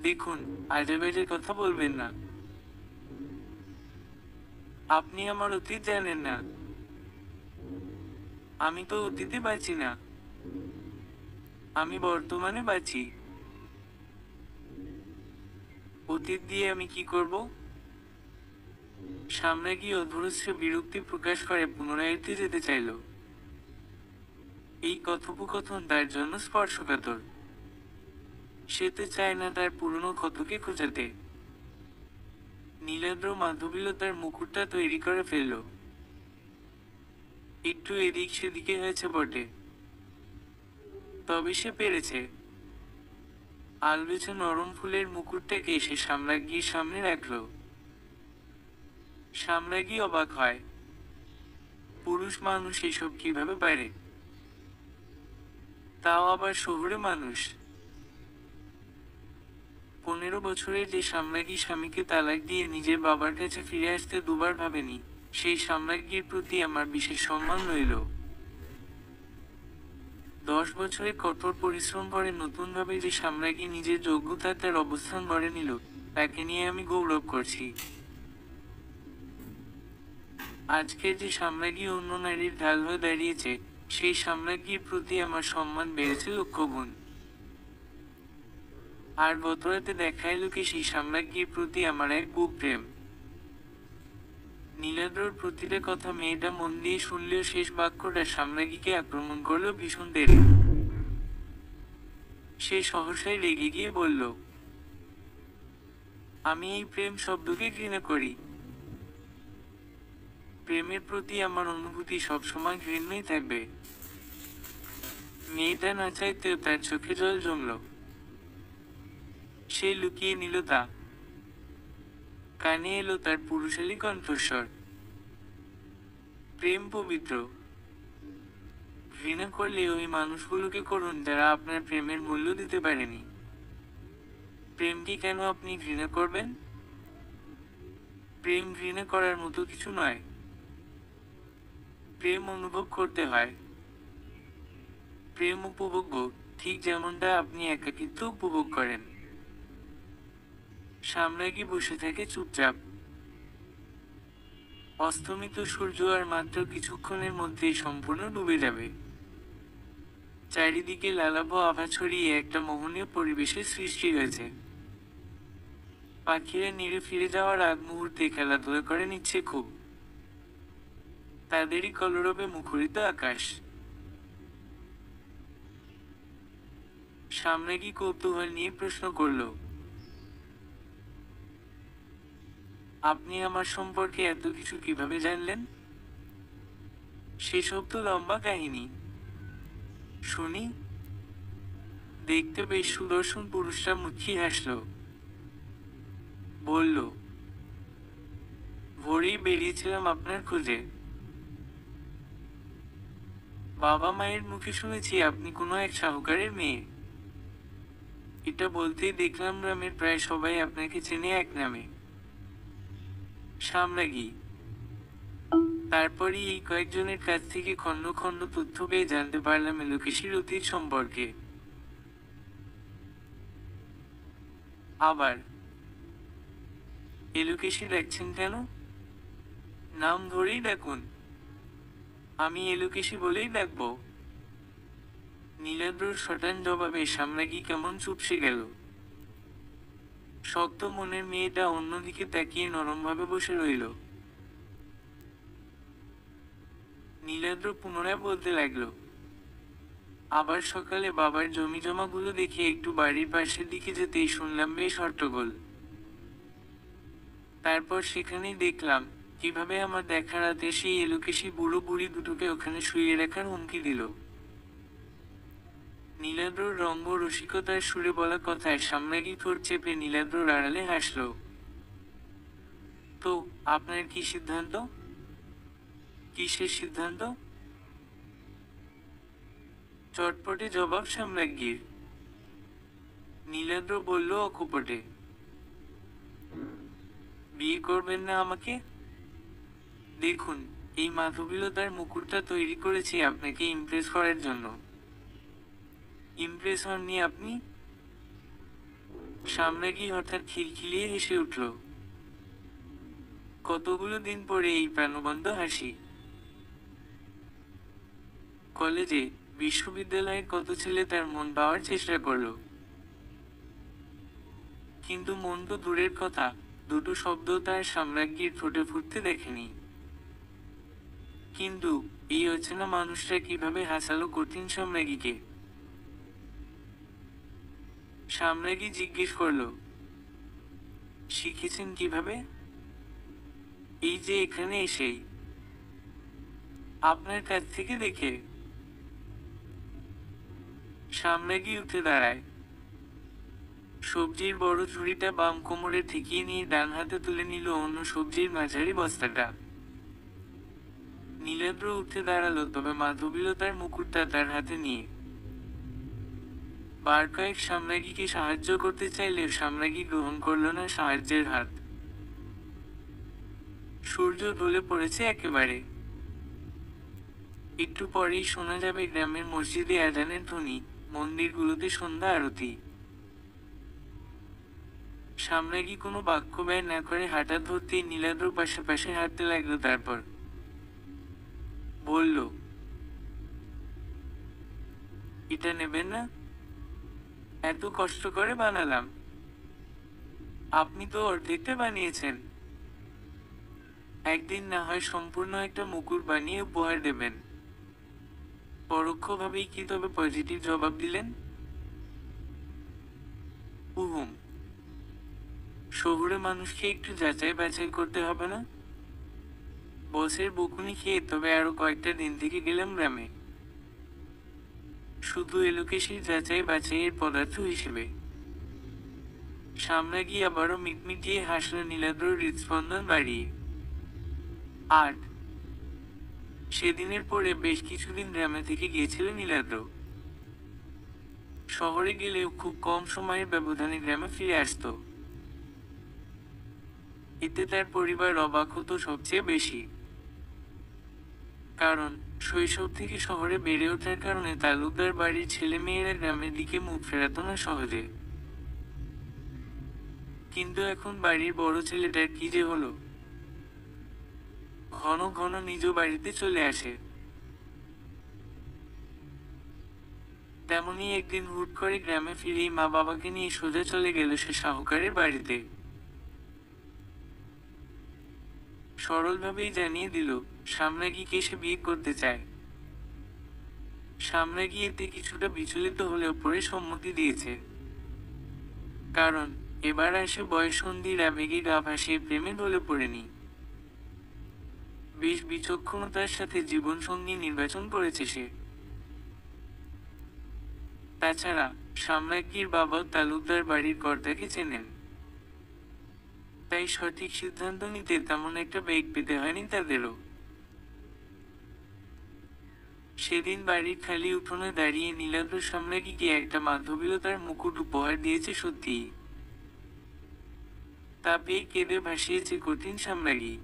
দেখুন, আজেবাজে কথা বলবেন না। আপনি আমার অতীত জানেন না। আমি তো অতীতে বাঁচি না, আমি বর্তমানে বাঁচি। অতীত দিয়ে আমি কি করব? সাম্রাজ্ঞী অধৈর্য বিরক্তি প্রকাশ করে পুনরায় উঠে যেতে চাইল। এই কথোপকথন তার জন্য স্পর্শকাতর। সে তো চায় না তার পুরনো ক্ষতকে খোঁচাতে। নীলাদ্র মাধবীলতার মুকুটটা তৈরি করে ফেলল। একটু এদিক সেদিকে হয়েছে বটে, তবে সে পেরেছে। আলবেছে নরম ফুলের মুকুটটাকে সে সাম্রাজ্ঞীর সামনে রাখল। সাম্রাজ্ঞী অবাক হয়, পুরুষ মানুষ এসব কিভাবে পারে, তাও আবার শহুরে মানুষ। 15 বছরের যে সাম্রাজ্ঞী স্বামীকে তালাক দিয়ে নিজের বাবার কাছে ফিরে আসতে দুবার ভাবেনি, সেই সাম্রাজ্ঞীর প্রতি আমার বিশেষ সম্মান রইল। 10 বছরে কঠোর পরিশ্রম করে নতুনভাবে যে সাম্রাজ্ঞী নিজের যোগ্যতার তার অবস্থান গড়ে নিল, তাকে নিয়ে আমি গৌরব করছি। আজকে যে সাম্রাজ্ঞী অন্য নারীর ঢাল হয়ে দাঁড়িয়েছে, সেই সাম্রাজ্ঞীর প্রতি আমার সম্মান বেড়েছে লক্ষগুণ। আর গতরাতে দেখা এলো কি সেই সাম্রাজ্ঞীর প্রতি আমার এক বুক প্রেম। নীলাদ্রর প্রতিটা কথা মেয়েটা মন দিয়ে শুনলেও শেষ বাক্যটা সাম্রাজ্ঞীকে আক্রমণ করলো ভীষণ দেরি। সে সহসাই রেগে গিয়ে বলল, আমি এই প্রেম শব্দকে ঘৃণা করি। প্রেমের প্রতি আমার অনুভূতি সবসময় ঘৃণ্যই থাকবে। মেয়েটা না চাইতেও তার চোখে জল জমল। সে লুকিয়ে নিল তা। কানে এলো তার পুরুষালী কণ্ঠস্বর। প্রেম পবিত্র। ঘৃণা করলে ওই মানুষগুলোকে করুন যারা আপনার প্রেমের মূল্য দিতে পারেনি। প্রেমকে কেন আপনি ঘৃণা করবেন? প্রেম ঘৃণা করার মতো কিছু নয়। প্রেম অনুভব করতে হয়। প্রেম উপভোগ্য, ঠিক যেমনটা আপনি একাকিত্ব উপভোগ করেন। সাম্রাজ্ঞী বসে থাকে চুপচাপ। অস্তমিত সূর্য আর মাত্র কিছুক্ষণের মধ্যেই সম্পূর্ণ ডুবে যাবে। চারিদিকে লালাভ আভা ছড়িয়ে একটা মোহনীয় পরিবেশের সৃষ্টি হয়েছে। পাখিরা নিড়ে ফিরে যাওয়ার আগ মুহূর্তে খেলাধুলা করে নিচ্ছে খুব। তাদেরই কলরবে মুখরিত আকাশ। সাম্রাজ্ঞী কৌতূহল নিয়ে প্রশ্ন করল, আপনি আমার সম্পর্কে এত কিছু কিভাবে জানলেন? সেসব তো লম্বা কাহিনী, শুনি। দেখতে বেশ সুদর্শন পুরুষটা মুচকি হাসল। বলল, ভোরেই বেরিয়েছিলাম আপনার খোঁজে। বাবা মায়ের মুখে শুনেছি আপনি কোনো এক সাহুকারের মেয়ে। এটা বলতেই দেখলাম গ্রামের প্রায় সবাই আপনাকে চেনে এক নামে, সাম্রাজ্ঞী। তারপরই এই কয়েকজনের কাছ থেকে খণ্ড খণ্ড তথ্য পেয়ে জানতে পারলাম এলোকেশীর অতীত সম্পর্কে। আবার এলোকেশী ডাকছেন কেন? নাম ধরেই ডাকুন। আমি এলোকেশী বলেই ডাকব। নীলাদ্রর শটান জবাবে সাম্রাজ্ঞী কেমন চুপসে গেল। শক্ত মনের মেয়েটা অন্যদিকে তাকিয়ে নরমভাবে বসে রইল। নীলাদ্র পুনরায় বলতে লাগলো, আবার সকালে বাবার জমি জমাগুলো দেখে একটু বাড়ির পাশের দিকে যেতেই শুনলাম বেশ হট্টগোল। তারপর সেখানেই দেখলাম কিভাবে আমার দেখা রাতে সেই এলোকেশী বুড়ো বুড়ি দুটোকে ওখানে শুইয়ে রাখার হুমকি দিল। নীলাদ্রর রঙ্গ রসিকতার সুরে বলা কথায় সাম্রাজ্ঞী ঠোঁট চেপে নীলাদ্রর আড়ালে হাসল। তো আপনার কি সিদ্ধান্ত? কিসের সিদ্ধান্ত? চটপটে জবাব সাম্রাজ্ঞীর। নীলাদ্র বলল অকপটে, বিয়ে করবেন না আমাকে? দেখুন, এই মাধবীলতার মুকুটটা তৈরি করেছি আপনাকে ইমপ্রেস করার জন্য। ইমপ্রেস হননি আপনি? সাম্রাজ্ঞী হঠাৎ খিলখিলিয়ে হেসে উঠল। কতগুলো দিন পরে এই প্রাণবন্ত হাসি। কলেজে, বিশ্ববিদ্যালয়ের কত ছেলে তার মন পাওয়ার চেষ্টা করল, কিন্তু মন তো দূরের কথা, দুটো শব্দ তার সাম্রাজ্ঞীর ঠোঁটে ফুটতে দেখেনি। কিন্তু এই অচেনা মানুষটা কিভাবে হাসালো কঠিন সাম্রাজ্ঞীকে? সাম্রাজ্ঞী জিজ্ঞেস করলো, শিখেছেন কিভাবে? এই যে এখানে এসেই, আপনার কাছ থেকে দেখে। সাম্রাজ্ঞী উঠে দাঁড়ায়, সবজির বড় ঝুড়িটা বাম কোমরে ঠেকিয়ে নিয়ে ডান হাতে তুলে নিল অন্য সবজির মাঝারি বস্তাটা। নীলাদ্র উঠে দাঁড়ালো, তবে মাধবীলতার মুকুটটা তার হাতে নিয়ে। বার কয়েক সাম্রাজ্ঞীকে সাহায্য করতে চাইলে সাম্রাজ্ঞী গ্রহণ করল না সাহায্যের হাত। সূর্য ঢলে পড়েছে একেবারে। একটু পরেই শোনা যাবে গ্রামের মসজিদে আজানের ধ্বনি, মন্দিরগুলোতে সন্ধ্যা আরতি। সাম্রাজ্ঞী কোনো বাক্য ব্যয় না করে হাঁটা ধরতেই নীলাদ্র পাশে পাশে হাঁটতে লাগলো। তারপর বলল, এটা নেবেন না? এত কষ্ট করে বানালাম, আপনি তো অর্ধেকটা বানিয়েছেন। একদিন না হয় সম্পূর্ণ একটা মুকুট বানিয়ে উপহার দেবেন। পরোক্ষভাবেই কি তবে পজিটিভ জবাব দিলেন? উহুম, শহুরে মানুষকে একটু যাচাই বাছাই করতে হবে না? বসের বকুনি খেয়ে তবে আরো কয়েকটা দিন থেকে গেলাম গ্রামে, শুধু এলোকে সেই যাচাই বাছাইয়ের পদার্থ হিসেবে। সামনে আবারও মিটমিটিয়ে হাসল নীলাদ্রর হৃদস্পন্দন বাড়িয়ে। আর সেদিনের পরে বেশ কিছুদিন গ্রামে থেকে গিয়েছিল নীলাদ্র। শহরে গেলেও খুব কম সময়ের ব্যবধানে গ্রামে ফিরে আসতো। এতে তার পরিবার অবাক হতো সবচেয়ে বেশি। কারণ শৈশব থেকে শহরে বেড়ে ওঠার কারণে তালুকদার বাড়ির ছেলে মেয়েরা গ্রামের দিকে মুখ ফেরাতো না সহজে। কিন্তু এখন বাড়ির বড় ছেলেটার কি যে হলো, ঘন ঘন নিজ বাড়িতে চলে আসে। তেমনি একদিন হুট করে গ্রামে ফিরেই মা বাবাকে নিয়ে সোজা চলে গেল সে সাহুকারের বাড়িতে। সরলভাবেই জানিয়ে দিল সাম্রাজ্ঞীকে সে বিয়ে করতে চায়। সাম্রাজ্ঞী এতে কিছুটা বিচলিত হলেও পরে সম্মতি দিয়েছে। কারণ এবার আসে বয়ঃসন্ধির আবেগে গা ভাসিয়ে প্রেমে ঢলে পড়েনি, বেশ বিচক্ষণতার সাথে জীবনসঙ্গী নির্বাচন করেছে সে। তাছাড়া সাম্রাজ্ঞীর বাবা তালুকদার বাড়ির কর্তাকে চেনেন, তাই সঠিক সিদ্ধান্ত নিতে তেমন একটা বেগ পেতে হয়নি তাদেরও। সেদিন বাড়ির খালি উঠোনে দাঁড়িয়ে নীলাদ্র সাম্রাজ্ঞীকে একটা মাধবীলতার মুকুট উপহার দিয়েছে সত্যি, তা পেয়ে কেঁদে ভাসিয়েছে কঠিন সাম্রাজ্ঞী।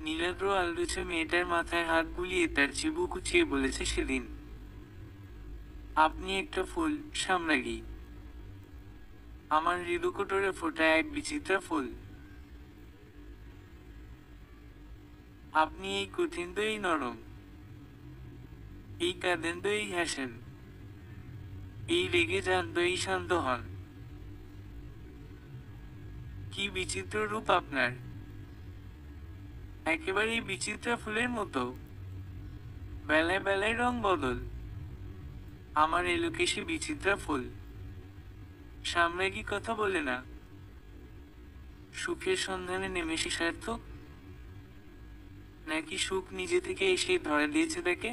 নীলাদ্র আলরুছে মেয়েটার মাথায় হাত বুলিয়ে তার চিবু কুচিয়ে বলেছে সেদিন, আপনি একটা ফুল সাম্রাজ্ঞী, আমার হৃদকোটরে ফোটা এক বিচিত্রা ফুল। আপনি এই কঠিন তো এই নরম, এই কাঁদেন তো এই হাসেন, এই রেগে যান তো এই শান্ত হন। কি বিচিত্র রূপ আপনার, একেবারেই বিচিত্রা ফুলের মতো। বেলায় বেলায় রং বদল, আমার এলোকে সে বিচিত্রা ফুল। সাম্রাজ্ঞী কথা বলে না, সুখের সন্ধানে নেমে সে সার্থক, নাকি সুখ নিজে থেকে এসে ধরা দিয়েছে তাকে?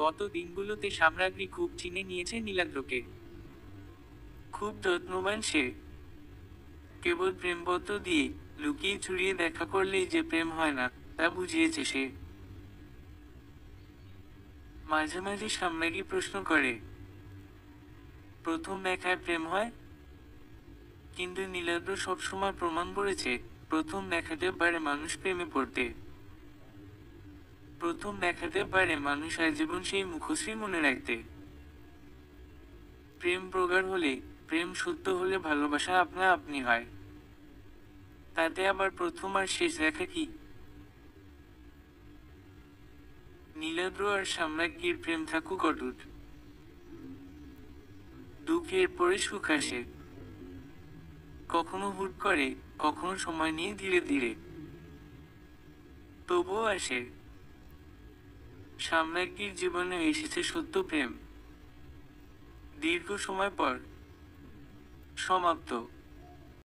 গত দিনগুলোতে সাম্রাজ্ঞী খুব চিনে নিয়েছে নীলাদ্রকে। খুব যত্নবান সে, কেবল প্রেমপত্র দিয়ে লুকিয়ে চুরিয়ে দেখা করলেই যে প্রেম হয় না তা বুঝিয়েছে সে। মাঝে মাঝে সাম্রাজ্ঞী প্রশ্ন করে, প্রথম দেখায় প্রেম হয়? কিন্তু নীলাদ্র সবসময় প্রমাণ করেছে প্রথম দেখাতে পারে মানুষ প্রেমে পড়তে। প্রথম দেখাতে পারে মানুষ আজীবন সেই মুখশ্রী মনে রাখতে। প্রেম প্রগাঢ় হলে, প্রেম সত্য হলে ভালোবাসা আপনা আপনি হয়। তাতে আবার প্রথম আর শেষ দেখা কি? নীলাদ্র আর সাম্রাজ্ঞীর প্রেম থাকুক অটুট, দুঃখের পরে সুখ আসে, কখনো হুট করে, কখনো সময় নিয়ে ধীরে ধীরে, তবুও আসে। সাম্রাজ্ঞীর জীবনে এসেছে সত্য প্রেম, দীর্ঘ সময় পর, সমাপ্ত।